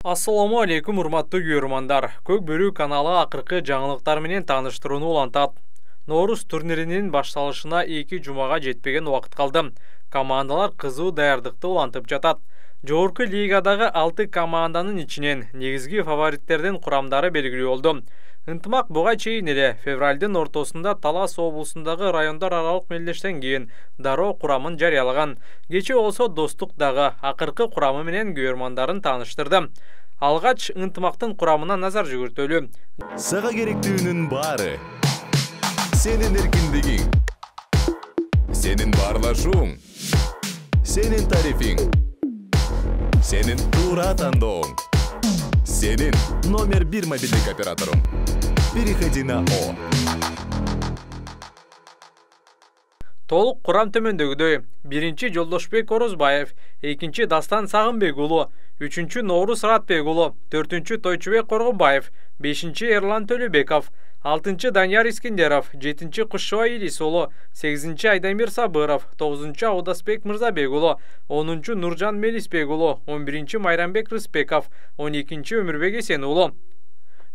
Ассаламу алейкум, урматтуу көрөрмандар. Көк бөрү каналы акыркы жаңылыктар менен тааныштырууну улантат. Ноорус турниринин башталышына 2 жумага жетпеген убакыт калды. Командалар кызуу даярдыкты улантып жатат. Жогорку лигадагы 6 команданын ичинен негизги фавориттердин курамдары белгилүү болду. Ынтымак буга чейин эле февралдын ортосунда Талас облусундагы райондар аралык мелдештен кийин дароо курамын жарыялаган. Кечээ болсо Достук дагы акыркы курамы менен көрөрмандарын тааныштырды. Алгач Ынтымактын курамына назар жүгүртөлү. Сага керектүүнүн баары. Сенин эркиндигиң. Сенин баарлашууң. Сенин тарифиң. Сенин туура тандооң. Сенин номер 1 мобилдик операторум. Переходи на О. Толук курам төмөндөгүдөй. 1-чи Жолдошбек Орозбаев, 2-чи Дастан Сагынбек уулу, 3-чү Ноорус Ратбек уулу, 4-чү Тойчубек Коргонбаев, 5-чи Эрлан Төлөбеков, 6-чы Данияр Искендеров, 7-чи Кушчубай Илис уулу, 8-чи Айдамир Сабыров, 9-чу Аудасбек Мырзабек уулу, 10-чу Нуржан Мелисбек уулу, 11-чи Майрамбек Рыспеков, 12-чи Өмүрбек Эсен уулу.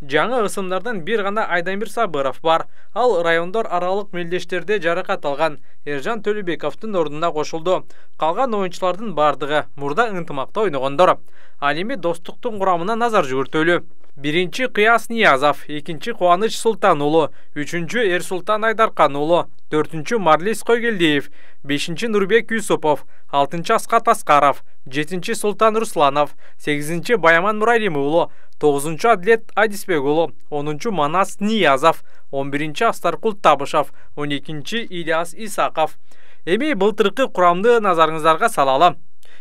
Жаңы ысымдардан бир гана Айдамир Сабыров бар. Ал райондор аралык мелдештерде жаракат алган. Ержан Төлөбековдун ордуна кошулду. Калган оюнчулардын бардыгы мурда Ынтымакта ойногондор. Ал эми Достуктун курамына назар жүгүртөлү. 1-чи Кыяс Ниязов, 2-чи Кубаныч Султан уулу, 3-чү Эрсултан Айдаркан уулу, 4-чү Марлис Койгелдиев, 5-чи Нурбек Юсупов, 6-чы Аскат Аскаров, 7-чи Султан Русланов, 8-чи Баяман Муралим уулу, 9-чу Адлет Адисбек уулу, 10-чу Манас Ниязов, 11-чи Астаркул Табышев, 12-чи Ильяс Исаков. Эми былтыркы курамды назарыңыздарга салалы.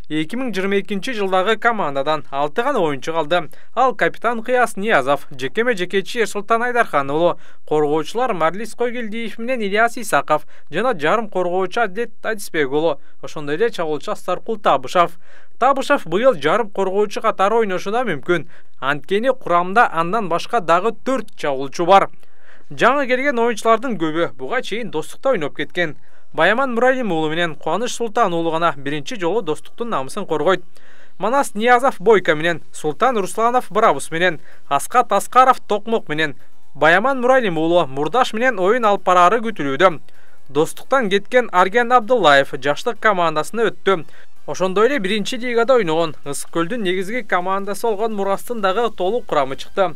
2022 жылдагы командадан 6 гана оюнчу калды. Ал капитан Кыяс Ниязов, жекеме-жекечи Эрсултан Айдаркан уулу, коргоочулар Марлис Койгелдиев менен Ильяс Исаков жана жарым коргоочу Адлет Адисбек уулу, ошондой эле чабуулчу Астаркул Табышев. Табышев быйыл жарым коргоочу катары ойношу да мүмкүн. Анткени курамда андан башка дагы 4 чабуулчу бар. Жаңы келген оюнчулардын көбү буга чейин Достукта ойноп кеткен. Баяман Муралим уулу менен Кубаныч Султан уулу гана биринчи жолу Достуктун намысын коргойт. Манас Ниязов Бойко менен, Султан Русланов Брабус менен, Аскат Аскаров Токмок менен, Баяман Муралим уулу Мурдаш менен ойын алып барары күтүлүүдө. Достуктан кеткен Арген Абдуллаев жаштык командасына өттү. Ошондой эле биринчи лигада ойногон Ысык көлдүн негизги командасы болгон Мурастын дагы толук курамы чыкты.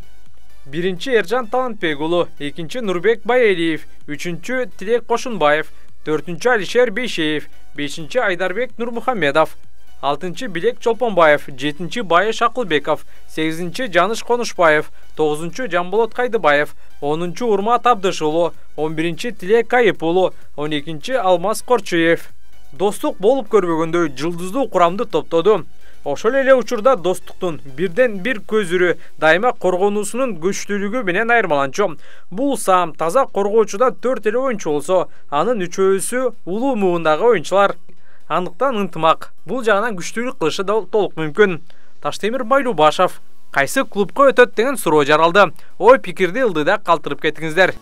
1-чи Эржан Талантбек уулу, 2-чи Нурбек Байэлиев, 3-чү Тилек Кошунбаев, 4-чү Алишер Бейшеев, 5-чи Айдарбек Нурмухамедов, 6-чы Билек Чолпонбаев, 7-чи Байыш Акылбеков, 8-чи Жаныш Конушбаев, 9-чу Жамболот Кайдыбаев, 10-чу Урмат Абдыш уулу, 11-чи Тилек Кайып уулу, 12-чи Алмаз Корчуев. Достук болуп көрбөгөндөй жылдыздуу курамды топтоду. Ошол эле учурда Достуктун бирден бир көзүрү дайыма коргонуусунун күчтүүлүгү менен айырмаланчу. Бул сам таза коргоочуда 4 эле оюнчу болсо, анын 3-өсү улуу муундагы оюнчулар. Андыктан Ынтымак бул жагынан күчтүүлүк кылышы да толук мүмкүн. Таштемир Байлубашев кайсы клубка өтөт деген суроо жаралды. Ой пикирди ылдыйда калтырып кетиңиздер.